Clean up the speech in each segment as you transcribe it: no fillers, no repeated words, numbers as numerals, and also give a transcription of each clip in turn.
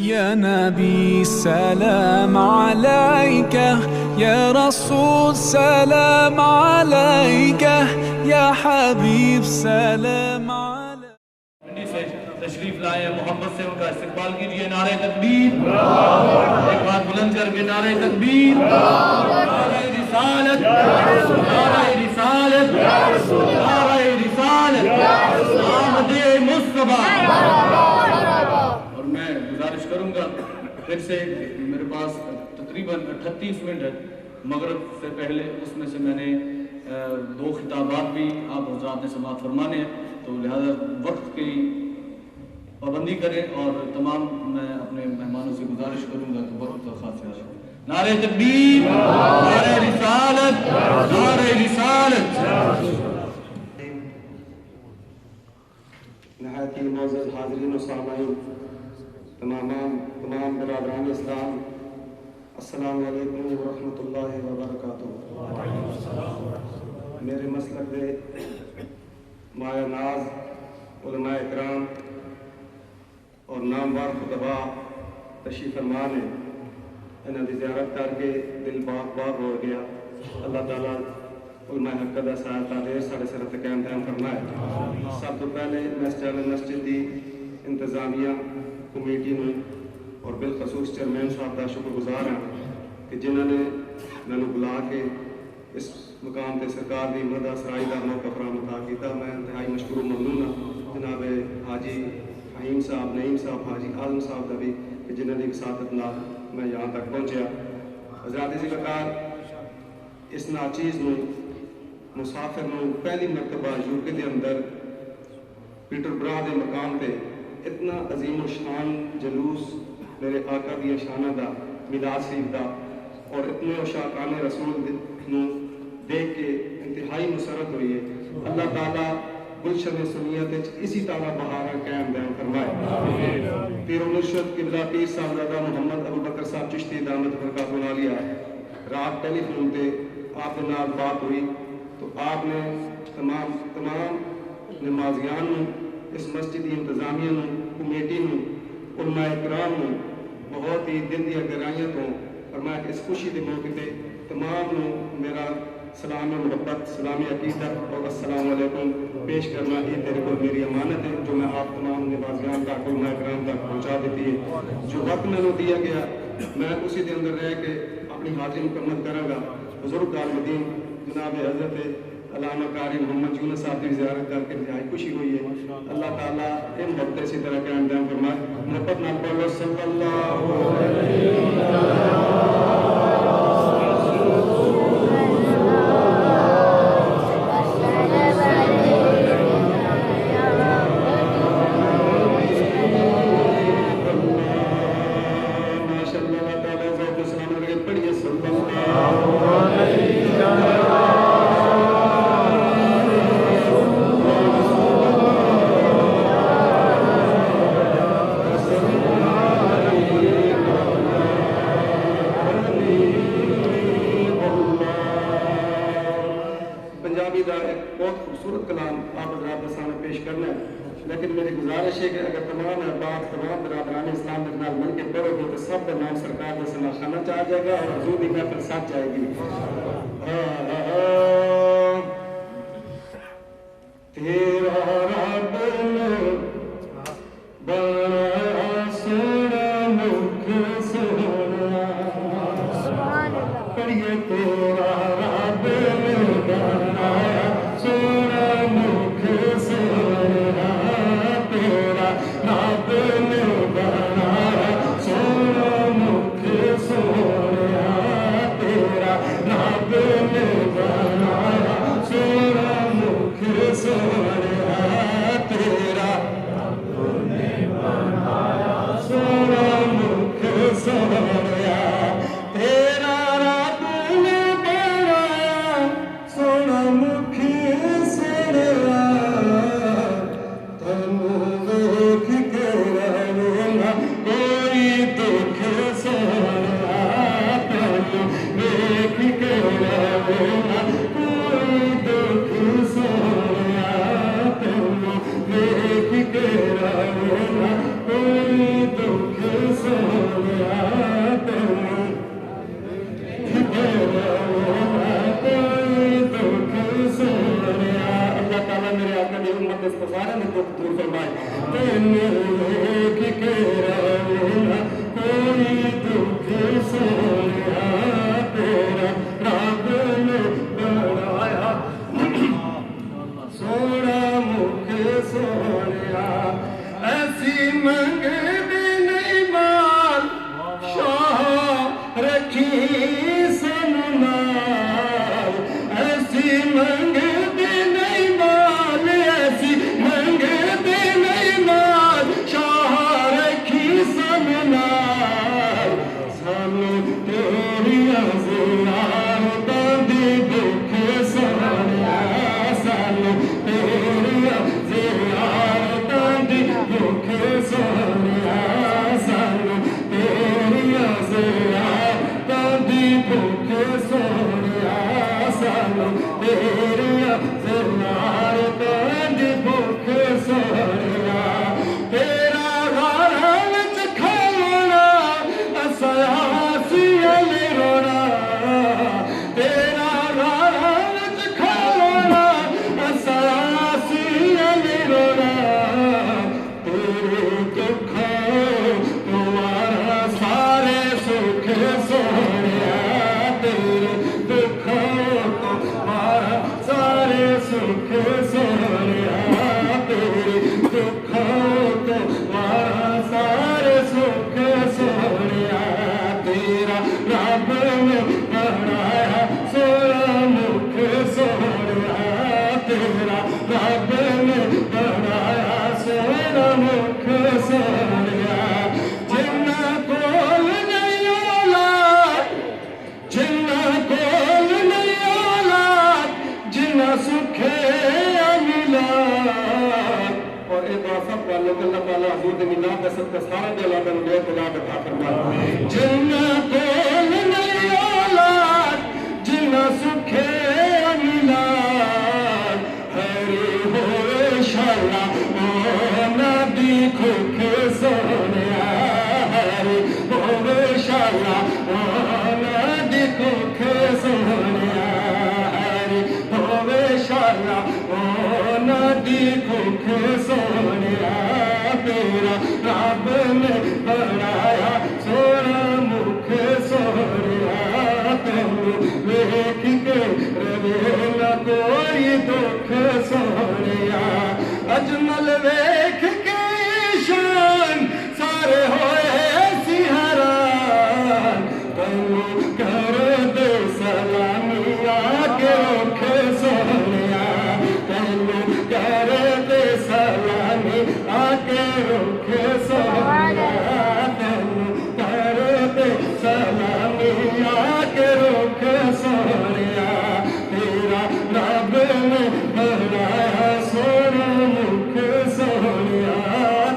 يا نبي سلام عليك، يا رسول سلام عليك، يا حبيب سلام عليك. तशरीफ लाए मोहब्बत से उनका इस्तकबाल कीजिए। नारे तकबीर, एक बार बुलंद करके नारे तकबीर, नारे रिसालत, नारे रिसालत, नारे रिसालत, आमदे मुस्तफा। और मैं गुजारिश करूंगा फिर से, मेरे पास तकरीबन 38 मिनट है मगरिब से पहले, उसमें से मैंने 2 खिताबात भी आप हज़रात ने समाअत फरमाने हैं, तो लिहाजा वक्त की पाबंदी करें। और तमाम मैं अपने मेहमानों से गुजारिश करूंगा कि वक्त का खास ख्याल रखें। नारे तकबीर, नारे रिसालत, नारे रिसालत। नहायत ही मोअज़्ज़ज़ हाज़रीन व सामाईन, तमाम बरादरान इस्लाम, अस्सलामु अलैकुम व रहमतुल्लाहि व बरकातुहू। मेरे मसलक दे माया नाज उलमाए इकराम और नामवार खुतबा तशरीफ फरमा ने इन्हां दी ज़ियारत करके दिल बाग बाग हो गया। अल्लाह ताला उलमाए हक़ दा सहायता दे, साढ़े सिर ते कायम दायम फरमाए। सब तो पहले मैं इस जामे मस्जिद की इंतजामिया कमेटी ने और बिलखसूस चेयरमैन साहब का शुक्रगुजार हाँ कि जिन्होंने मैंने बुला के इस मुकाम पर सरकार की मदद सराई का मौका फराहम किया। मैं इंतहाई मशकूर ममनून हाँ जनाब हाजी फहीम साहब, नईम साहब, हाजी आजम साहब का भी कि जिन्हों की विसादत नाल मैं यहाँ तक पहुँचा। हज़रात ज़िलकार, इस नाचीज़ में मुसाफिर में पहली मरतबा यूके के अंदर पीटरबरा के मकाम पर इतना अजीम शान जलूस मेरे आका दी शाना का मिलाद शरीफ का और इतने शाकान रसूल देख के इंतहाई मुसरत हुई है। अल्लाह ताला गुलशन सुनियत इसी तरह बहार कायम दायम फरमाए। पीर मुर्शिद किबला पीर साहबजादा मोहम्मद अबू बकर साहब चिश्ती दामद बरकातुहू आलिया रात टेलीफोन पे आप नाल बात हुई तो आपने तमाम नमाजियान इस मस्जिद की इंतजामिया कमेटी उलमाए इकराम बहुत ही दिल दी गहराइयों तो फरमाया इस खुशी के मौके पर तमाम मेरा सलाम मोहब्बत, सलामी अकीदत और अस्सलाम वालेकुम पेश करना ये तेरे को मेरी अमानत है जो मैं आप तमाम नवाजियान तक उलमाए इकराम तक पहुँचा देती है। जो वक्त मैंने दिया गया मैं उसी के अंदर रह के अपनी हाजिरी मुकम्मल कराँगा। बुजुर्ग आलमदीन जनाब हज़रत अल्लामा कारी मोहम्मद यूनुस साहब की ज़ियारत करके इंतहाई खुशी हुई है। अल्लाह ताला इन वक्त इसी तरह के अंजाम फरमाए। मोहब्बत नाल पढ़ो सल्लल्लाहु अलैहि लेकिन मेरी गुजारिश है कि अगर तमाम अहबाब तमाम बरादरान इस्लाम के नाल मिल के पढ़ोगे तो सब का नाम सरकार का समा खाना चाह जाएगा और हजूर की महफिल सच जाएगी। तेरा रब ने बनाया सोना मुख सोना, पढ़िए तेरा रब ने बनाया सोना मुख सोना, तेरा रब ने बनाया सोना मुख सोना, तेरा रब ने बनाया सोना मुख सोना, तेरा रब ने बनाया सोना मुख सोना, तेरा रब ने बनाया सारे ने दुख दूर फरमाए। तेनू लोग कहना कोई दुख सोनिया तेरा रब ने बनाया सोना मुख सोनिया ऐसी मंगदी नहीं माल शाह रखी सनु नाल ऐसी मंगदी नहीं माल ऐसी मंगदी नहीं माल शाह रखी सनु नाल सानू तेरिया ज़ियारतां दी दुख सोनिया सानू तेरिया ज़ियारतां दी दुख सोनिया सानू तेरिया ज़ियारतां दी दुख सोनिया सानू तेरिया ज़ियारतां दी दुख सोनिया तेरा गाना विच खाना असासिया ले रोना तेरा गाना विच खाना असासिया ले रोना तेरे दुखों तुम्हारा सारे सुख सोनिया तेरे दुखों तुम्हारा सारे सुख सोनिया तेरे दुखों तुम्हारा सारे सुख सोनिया तेरा रब ने बनाया सोना मुख सोनिया तेरा रब ने बनाया सोना मुख सोनिया जिन्ना कोल नहीं औलाद जिन्ना कोल नहीं औलाद जिन्ना सुखे अमिलाद और ये दुआ सब वालों को अल्लाह ताला हजूर दे मिलाद दे सदका सारे दे औलाद ने खुदा अता फरमाए जिन्ना कोल नहीं औलाद जिन्ना सुखे अमिलाद हरे होए शाला ओ नबी खुख सोनिया हरे होए शाला ओ नबी खुख सोनिया हरे होए शाला ओ नबी खुख सोनिया तेरा रब ने बनाया सोना मुख सोनिया तेनू वेख के रवे ना कोई दुख सोनिया अजमल वेख के शान सारे होए सी हैरान तेनू कर दे सलामिया के रुख सोनिया तेनू कर दे सलामी आके रुख सोनिया तेनू कर दे सलामी आके रुख सोनिया तेरा रब ने बनाया सोना मुख सोनिया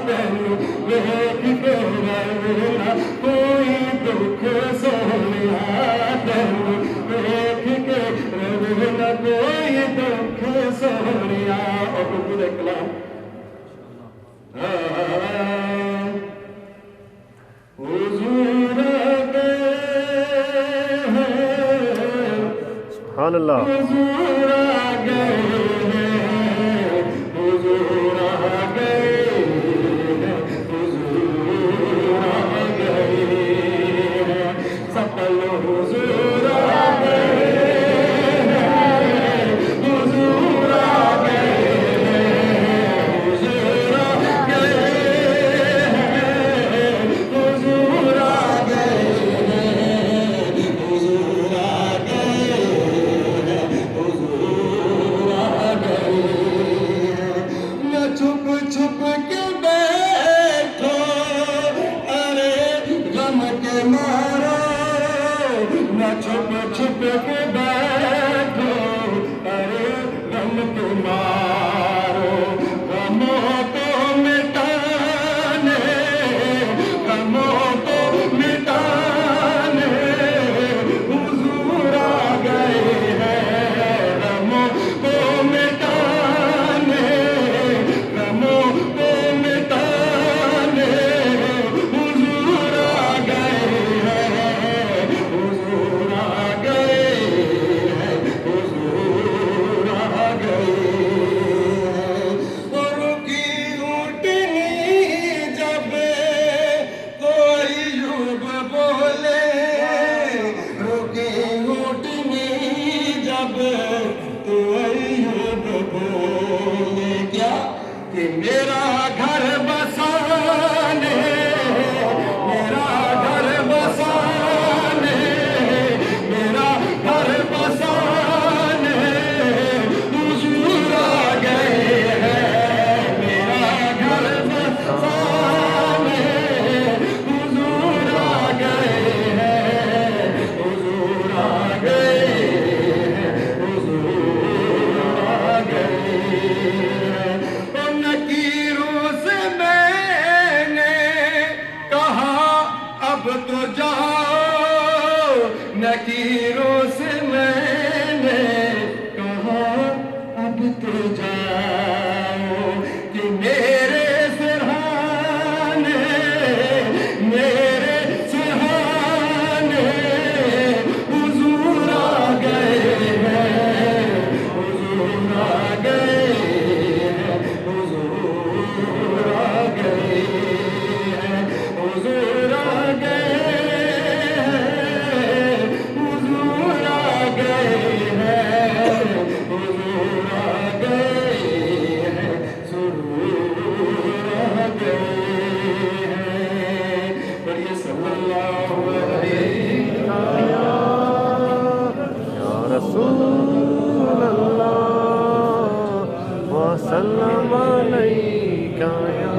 तेनू वेख के रवेना कोई दुख सोनिया तेनू वेख के रवेना कोई दुख सोनिया और पूरे कलाम हुजूर गए हैं सुभान अल्लाह हुजूर आ गए हैं हुजूर आ गए हैं हुजूर आ गए हैं सकल हुजूर आ गए हैं हुजूर आ गए हैं हुजूर आ गए हैं हुजूर आ गए हैं हुजूर आ गए हैं हुजूर आ गए हैं न छुप छुप के बैठो अरे गम के मारो न छुप छुप के बैठो अरे गम के मारो गमों को मिटाने गमों को मिटाने हुजूर आ गए हैं गमों को मिटाने गमों को मिटाने हुजूर आ गए हैं हुजूर आ गए कि मेरा घर बसाने, मेरा घर बसाने, मेरा घर बसाने हुजूर आ गए हैं, मेरा घर बसाने हुजूर आ गए हैं, हुजूर आ गए हैं, हुजूर आ गए हैं। उन नकीरों से मैंने कहा अब तो जाओ, नकीरों से मैंने कहा अब तो जाओ, कि मेरे सिरहाने, मेरे सिरहाने हुजूर आ गए हैं, हुजूर आ गए हैं, हुजूर आ गए हैं, हुजूर आ गए हैं, हुजूर आ गए हैं, हुजूर आ गए हैं, हुजूर आ गए हैं। पढ़िए सल्लल्लाहु अलैहि या रसूल अल्लाह वसल्लम अलैका या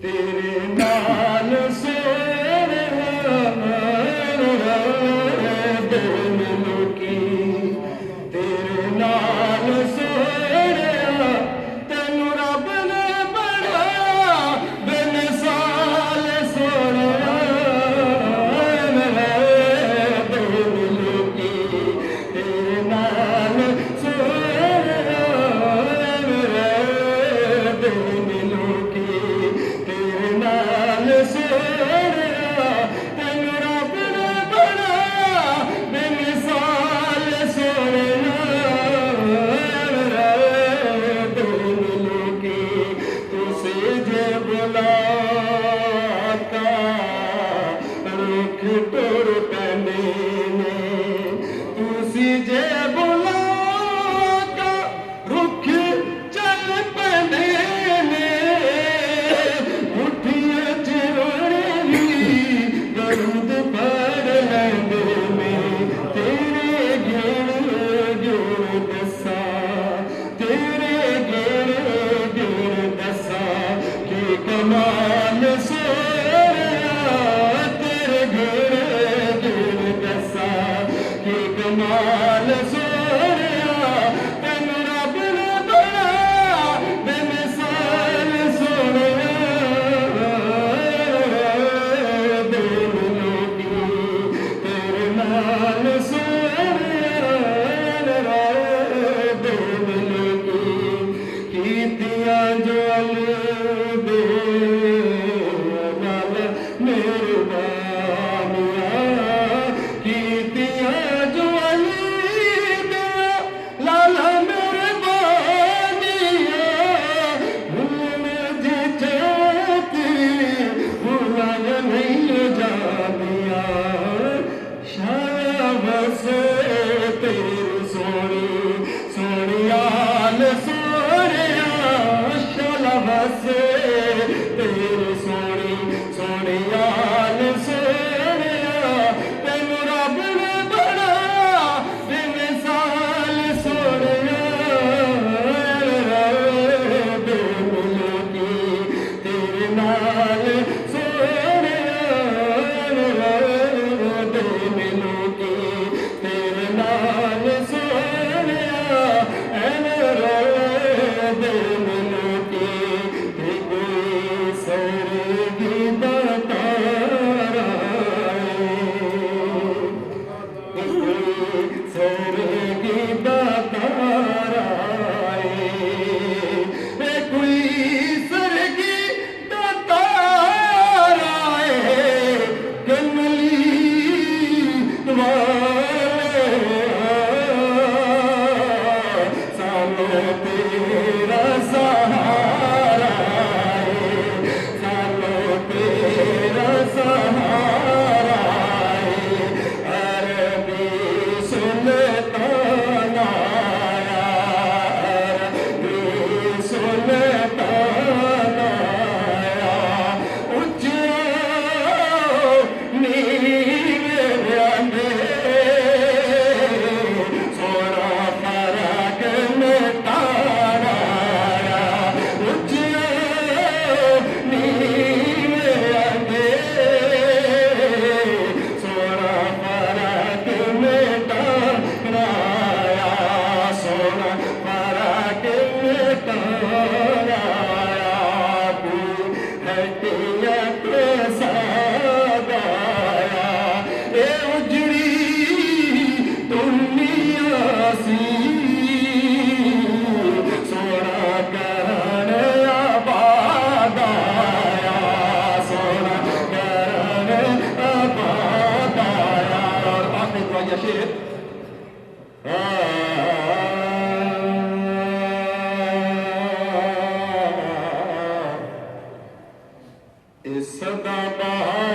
तेरे नाल सोने की, तेरे नाल सोने तेनू रब ने बनाया बेमिसाल सोने की, तेरे नाल सोने की, तेरे नाल सोने तेनू रब ने बनाया बेमिसाल सोने की, तुसे जे बुलाता रुख टुर पैने ने, तुसी जे बुलाता रुख चल पैने ने, उठिए चिरणी दरूद पढ़ लैंदे में, तेरे गिण गिण दसा, तेरे गिण गिण दसा कि कमाल सोया, तेरे गिण गिण दसा कि कमाल सोया, तेनू रब ने बनाया बेमिसाल सोया तेरे नाल सोया कीतियां जो दे नाल मेहरबानियां, कीतियां जो दे लाल मेहरबानियां, भूल जिते भूल नहीं जानिया, शाया बसे तेरी सोनी सोनियाल सोनिया, शाला बसे तेरी सोनी सोनियाल सोनिया, तेनू रब ने बनाया बेमिसाल सोनिया बेमिलकी, तेरे नाल सोनिया बेमिलकी, तेरे नाल सोनिया बेमिलकी, कोई सरगी दाता शेर सदा